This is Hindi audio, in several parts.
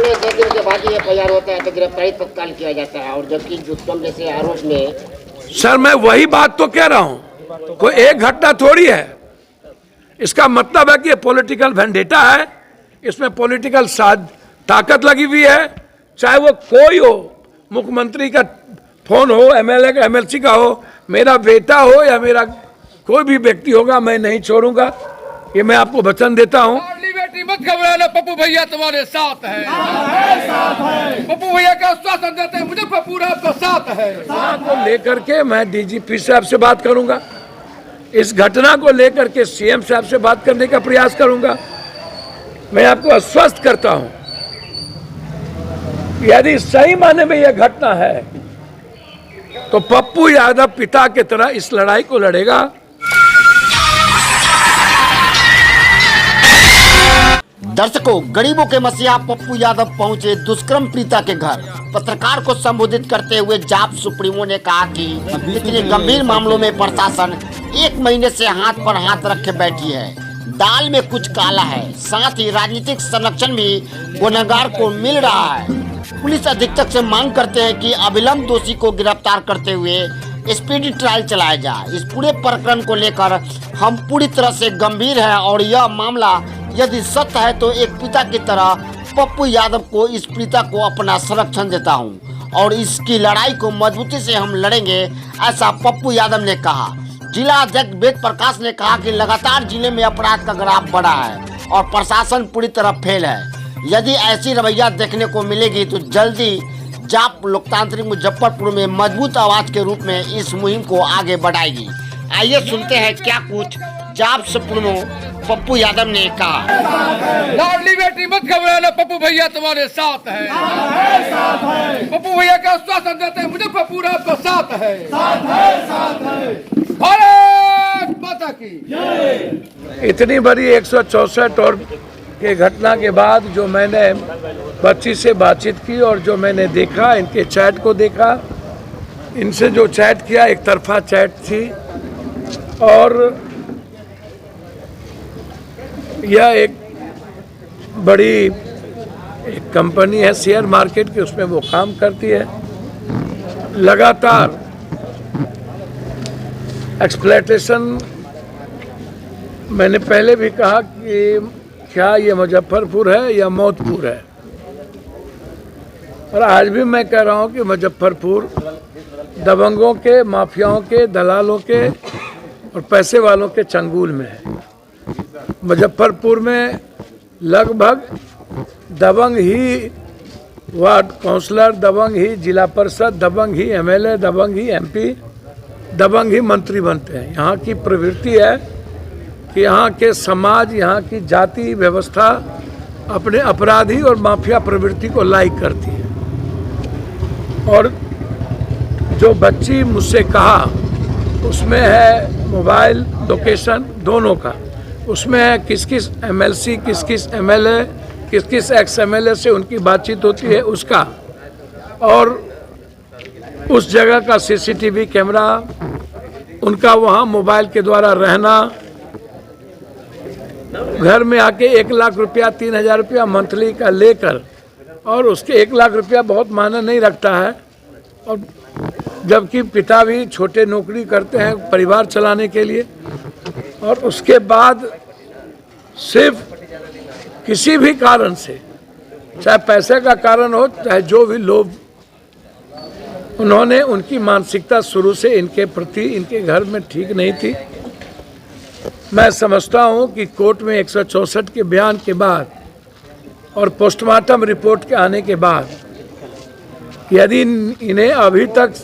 में 2 दिन के बाद ही FIR होता है तो गिरफ्तारी तत्काल किया जाता है, और जबकि दुष्कर्म जैसे आरोप में। सर मैं वही बात तो कह रहा हूं, कोई एक घटना थोड़ी है। इसका मतलब है कि ये पॉलिटिकल वेंडेटा है, इसमें पॉलिटिकल ताकत लगी हुई है। चाहे वो कोई हो, मुख्यमंत्री का फोन हो, MLA का MLC का हो, मेरा बेटा हो या मेरा कोई भी व्यक्ति होगा, मैं नहीं छोड़ूंगा, ये मैं आपको वचन देता हूं। बेटी मत घबराना, पप्पू भैया तुम्हारे साथ है। पप्पू भैया का आश्वासन देते हैं, मुजफ्फरपुर आपका साथ है। को लेकर के मैं DGP साहब से बात करूंगा, इस घटना को लेकर के CM साहब से बात करने का प्रयास करूंगा। मैं आपको आश्वस्त करता हूं, यदि सही माने में यह घटना है तो पप्पू यादव पिता की तरह इस लड़ाई को लड़ेगा। दर्शकों, गरीबों के मसीहा पप्पू यादव पहुंचे दुष्कर्म पीड़िता के घर। पत्रकार को संबोधित करते हुए जाप सुप्रीमो ने कहा कि इतने गंभीर मामलों में प्रशासन 1 महीने से हाथ पर हाथ रखे बैठी है। दाल में कुछ काला है, साथ ही राजनीतिक संरक्षण भी गुनहगार को मिल रहा है। पुलिस अधीक्षक से मांग करते हैं कि अविलंब दोषी को गिरफ्तार करते हुए स्पीडी ट्रायल चलाया जाए। इस पूरे प्रकरण को लेकर हम पूरी तरह से गंभीर हैं और यह मामला यदि सत्य है तो एक पिता की तरह पप्पू यादव को इस पीड़िता को अपना संरक्षण देता हूं और इसकी लड़ाई को मजबूती से हम लड़ेंगे, ऐसा पप्पू यादव ने कहा। जिला अध्यक्ष वेद प्रकाश ने कहा कि लगातार जिले में अपराध का ग्राफ बढ़ा है और प्रशासन पूरी तरह फेल है। यदि ऐसी रवैया देखने को मिलेगी तो जल्दी जाप लोकतांत्रिक मुजफ्फरपुर में मजबूत आवाज के रूप में इस मुहिम को आगे बढ़ाएगी। आइए सुनते हैं क्या कुछ जाप सुप्रीमो पप्पू यादव ने कहा। लाडली बेटी मत घबराना, पप्पू भैया तुम्हारे साथ है। पप्पू भैया का आश्वासन देते हैं, मुजफ्फरपुर आपका साथ है। भारत माता की। इतनी बड़ी 164 और के घटना के बाद जो मैंने बच्ची से बातचीत की और जो मैंने देखा, इनके चैट को देखा, इनसे जो चैट किया एक तरफा चैट थी और यह एक बड़ी एक कंपनी है शेयर मार्केट की, उसमें वो काम करती है। लगातार एक्सप्लॉयटेशन, मैंने पहले भी कहा कि क्या ये मुजफ्फरपुर है या मौतपुर है, और आज भी मैं कह रहा हूं कि मुजफ्फरपुर दबंगों के, माफियाओं के, दलालों के और पैसे वालों के चंगुल में है। मुजफ्फरपुर में लगभग दबंग ही वार्ड काउंसलर, दबंग ही जिला परिषद, दबंग ही MLA, दबंग ही MP, दबंग ही मंत्री बनते हैं। यहाँ की प्रवृत्ति है कि यहाँ के समाज, यहाँ की जाति व्यवस्था अपने अपराधी और माफिया प्रवृत्ति को लाइक करती है। और जो बच्ची मुझसे कहा उसमें है मोबाइल लोकेशन दोनों का, उसमें है किस किस MLC, किस किस MLA, किस किस ex-MLA से उनकी बातचीत होती है उसका, और उस जगह का CCTV कैमरा, उनका वहाँ मोबाइल के द्वारा रहना, घर में आके 1 लाख रुपया, 3,000 रुपया मंथली का लेकर, और उसके 1 लाख रुपया बहुत मायने नहीं रखता है, और जबकि पिता भी छोटे नौकरी करते हैं परिवार चलाने के लिए, और उसके बाद सिर्फ किसी भी कारण से, चाहे पैसे का कारण हो चाहे जो भी लोभ, उन्होंने, उनकी मानसिकता शुरू से इनके प्रति, इनके घर में ठीक नहीं थी। मैं समझता हूं कि कोर्ट में 164 के बयान के बाद और पोस्टमार्टम रिपोर्ट के आने के बाद यदि इन्हें अभी तक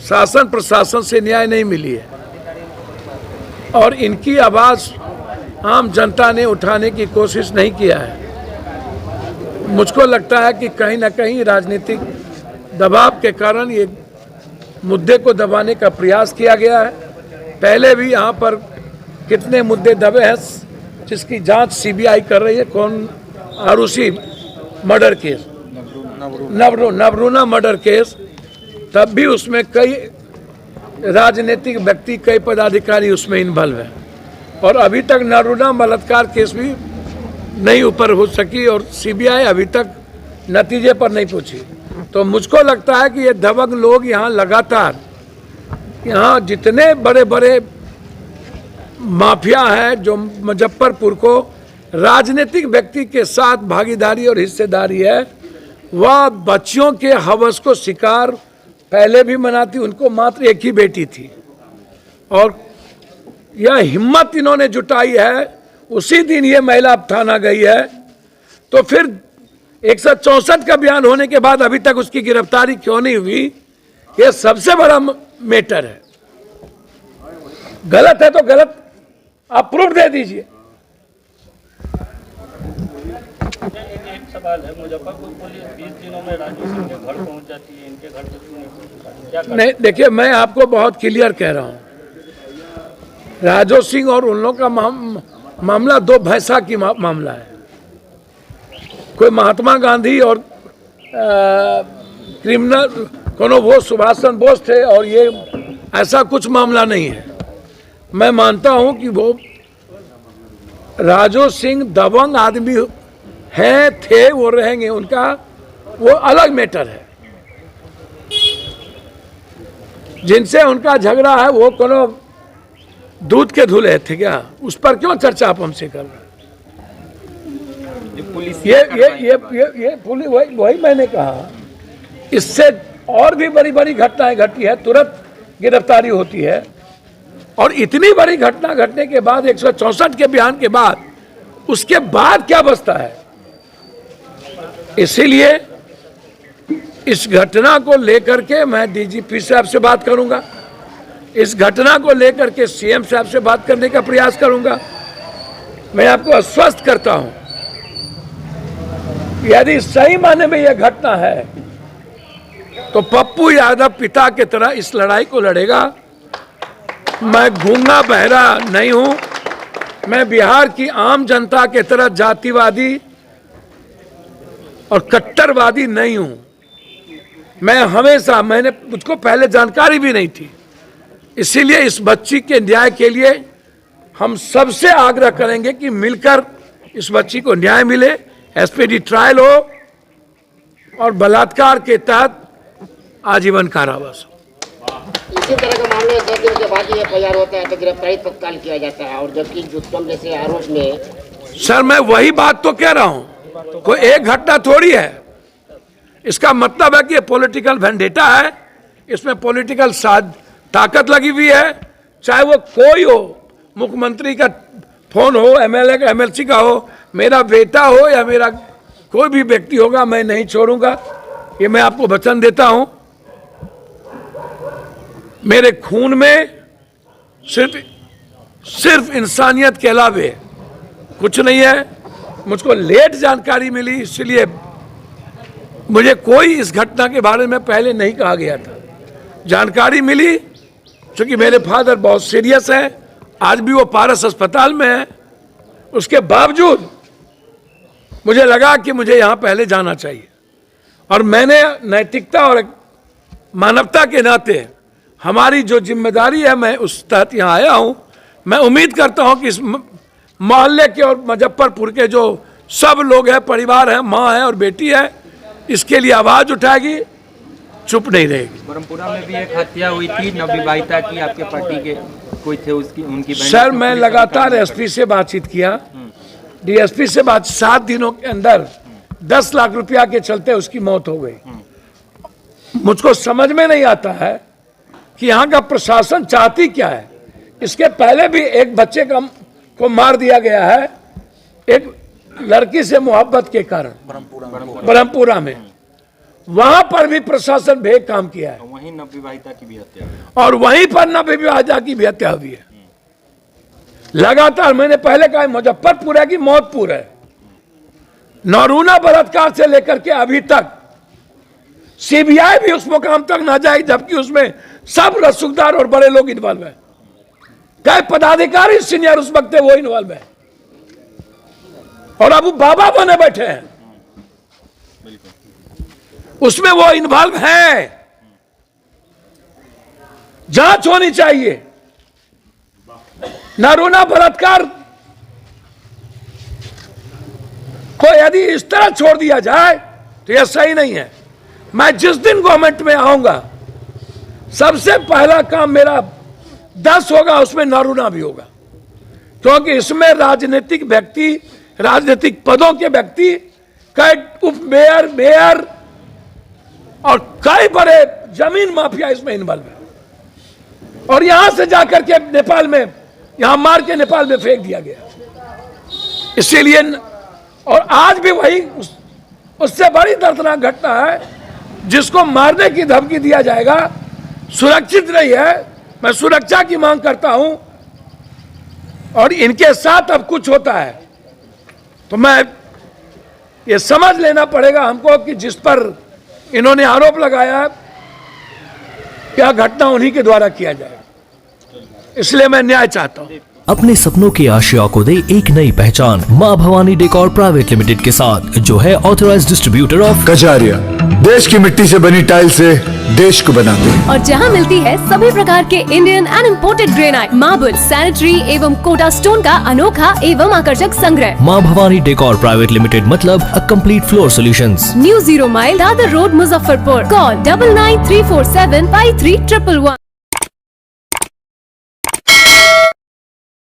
शासन प्रशासन से न्याय नहीं मिली है और इनकी आवाज़ आम जनता ने उठाने की कोशिश नहीं किया है, मुझको लगता है कि कहीं ना कहीं राजनीतिक दबाव के कारण ये मुद्दे को दबाने का प्रयास किया गया है। पहले भी यहाँ पर कितने मुद्दे दबे हैं जिसकी जांच CBI कर रही है। कौन, Aarushi murder case, Navruna murder case, तब भी उसमें कई राजनीतिक व्यक्ति, कई पदाधिकारी उसमें इन्वॉल्व है, और अभी तक नवरूना बलात्कार केस भी नहीं ऊपर हो सकी और CBI अभी तक नतीजे पर नहीं पूछी। तो मुझको लगता है कि ये दबंग लोग यहाँ लगातार, यहाँ जितने बड़े बड़े माफिया हैं जो मुजफ्फरपुर को राजनीतिक व्यक्ति के साथ भागीदारी और हिस्सेदारी है, वह बच्चियों के हवस को शिकार पहले भी मनाती। उनको मात्र एक ही बेटी थी और यह हिम्मत इन्होंने जुटाई है। उसी दिन ये महिला अब थाना गई है, तो फिर 164 का बयान होने के बाद अभी तक उसकी गिरफ्तारी क्यों नहीं हुई? ये सबसे बड़ा मैटर है। गलत है तो गलत, आप प्रूफ दे दीजिए। एक सवाल है, मुजफ्फरपुर पुलिस 20 दिनों में राजू सिंह के घर पहुंच जाती है, इनके घर से क्यों नहीं पहुंचती? क्या नहीं, देखिए मैं आपको बहुत क्लियर कह रहा हूं, राजू सिंह और उन लोगों का मामला दो भैंसा की मामला है। कोई महात्मा गांधी और क्रिमिनल कोनो वो सुभाष चंद्र बोस थे और ये ऐसा कुछ मामला नहीं है। मैं मानता हूं कि वो राजू सिंह दबंग आदमी हैं, थे, वो रहेंगे, उनका वो अलग मैटर है। जिनसे उनका झगड़ा है वो कोनो दूध के धुले थे क्या? उस पर क्यों चर्चा आप हमसे कर रहे हैं? ये पुलिस वही मैंने कहा, इससे और भी बड़ी बड़ी घटनाएं घटी है, तुरंत गिरफ्तारी होती है। और इतनी बड़ी घटना घटने के बाद 164 के बयान के बाद उसके बाद क्या बचता है? इसीलिए इस घटना को लेकर के मैं डीजीपी साहब से बात करूंगा, इस घटना को लेकर के सीएम साहब से बात करने का प्रयास करूंगा। मैं आपको आश्वस्त करता हूं, यदि सही माने में यह घटना है तो पप्पू यादव पिता की तरह इस लड़ाई को लड़ेगा। मैं गूंगा बहरा नहीं हूं, मैं बिहार की आम जनता की तरह जातिवादी और कट्टरवादी नहीं हूं। मैं हमेशा, मुझको पहले जानकारी भी नहीं थी, इसीलिए इस बच्ची के न्याय के लिए हम सबसे आग्रह करेंगे कि मिलकर इस बच्ची को न्याय मिले, एसपीडी ट्रायल हो और बलात्कार के तहत आजीवन कारावास हो। इसी तरह के मामले 10 दिन के बाद ही एफआईआर होता है तो गिरफ्तारी तत्काल किया जाता है, और जबकि दुष्कर्म जैसे आरोप में। सर मैं वही बात तो कह रहा हूं, कोई एक घटना थोड़ी है। इसका मतलब है कि ये पॉलिटिकल वेंडेटा है, इसमें पॉलिटिकल ताकत लगी हुई है। चाहे वो कोई हो, मुख्यमंत्री का फोन हो, एमएलए का, एमएलसी का हो, मेरा बेटा हो या मेरा कोई भी व्यक्ति होगा, मैं नहीं छोड़ूंगा, ये मैं आपको वचन देता हूं। मेरे खून में सिर्फ इंसानियत के अलावे कुछ नहीं है। मुझको लेट जानकारी मिली, इसलिए मुझे कोई इस घटना के बारे में पहले नहीं कहा गया था। जानकारी मिली क्योंकि मेरे फादर बहुत सीरियस हैं, आज भी वो पारस अस्पताल में है, उसके बावजूद मुझे लगा कि मुझे यहाँ पहले जाना चाहिए, और मैंने नैतिकता और मानवता के नाते हमारी जो जिम्मेदारी है, मैं उस तहत यहाँ आया हूँ। मैं उम्मीद करता हूँ कि इस मोहल्ले के और मुजफ्फरपुर के जो सब लोग हैं, परिवार है, माँ है और बेटी है, इसके लिए आवाज़ उठाएगी, चुप नहीं रहेगी। ब्रह्मपुरा में भी एक हत्या हुई थी नवविवाहिता की, आपके पार्टी के कोई थे, उसकी उनकी बहन। सर मैं लगातार एसपी से बातचीत किया, डीएसपी से बात, 7 दिनों के अंदर 10 लाख रुपया के चलते उसकी मौत हो गई। मुझको समझ में नहीं आता है कि यहाँ का प्रशासन चाहती क्या है। इसके पहले भी एक बच्चे को मार दिया गया है, एक लड़की से मोहब्बत के कारण ब्रह्मपुरा में, वहां पर भी प्रशासन बेग काम किया है, वहीं नवविवाहिता की भी हत्या, और वहीं पर नवविवाहिता की भी हत्या हुई है। लगातार मैंने पहले कहा मुजफ्फरपुरा की मौतपुर है। नरूना बलात्कार से लेकर के अभी तक सीबीआई भी उस मुकाम तक ना जाए, जबकि उसमें सब रसूखदार और बड़े लोग इन्वॉल्व है। कई पदाधिकारी सीनियर उस वक्त वो इन्वॉल्व है, और अब वो बाबा बने बैठे हैं, उसमें वो इन्वॉल्व है। जांच होनी चाहिए। नरूना बलात्कार को यदि इस तरह छोड़ दिया जाए तो यह सही नहीं है। मैं जिस दिन गवर्नमेंट में आऊंगा सबसे पहला काम मेरा 10 होगा, उसमें नारूना भी होगा, क्योंकि इसमें राजनीतिक व्यक्ति, राजनीतिक पदों के व्यक्ति, कई उप मेयर, मेयर और कई बड़े जमीन माफिया इसमें इन्वॉल्व है। और यहां से जाकर के नेपाल में, यहां मार के नेपाल में फेंक दिया गया। इसीलिए और आज भी वही उससे बड़ी दर्दनाक घटना है, जिसको मारने की धमकी दिया जाएगा, सुरक्षित नहीं है। मैं सुरक्षा की मांग करता हूं और इनके साथ अब कुछ होता है तो मैं ये समझ लेना पड़ेगा हमको कि जिस पर इन्होंने आरोप लगाया है क्या घटना उन्हीं के द्वारा किया जाए। इसलिए मैं न्याय चाहता हूं। अपने सपनों की आशिया को दे एक नई पहचान मां भवानी डेकोर प्राइवेट लिमिटेड के साथ, जो है ऑथराइज्ड डिस्ट्रीब्यूटर ऑफ कजारिया। देश की मिट्टी से बनी टाइल से देश को बनाते हैं। और जहां मिलती है सभी प्रकार के Indian and imported granite, marble, sanitary एवं कोटा स्टोन का अनोखा एवं आकर्षक संग्रह। मां भवानी डेकोर प्राइवेट लिमिटेड मतलब a complete floor solutions. New 0 mile Dadar road, Muzaffarpur. Call 9934753111।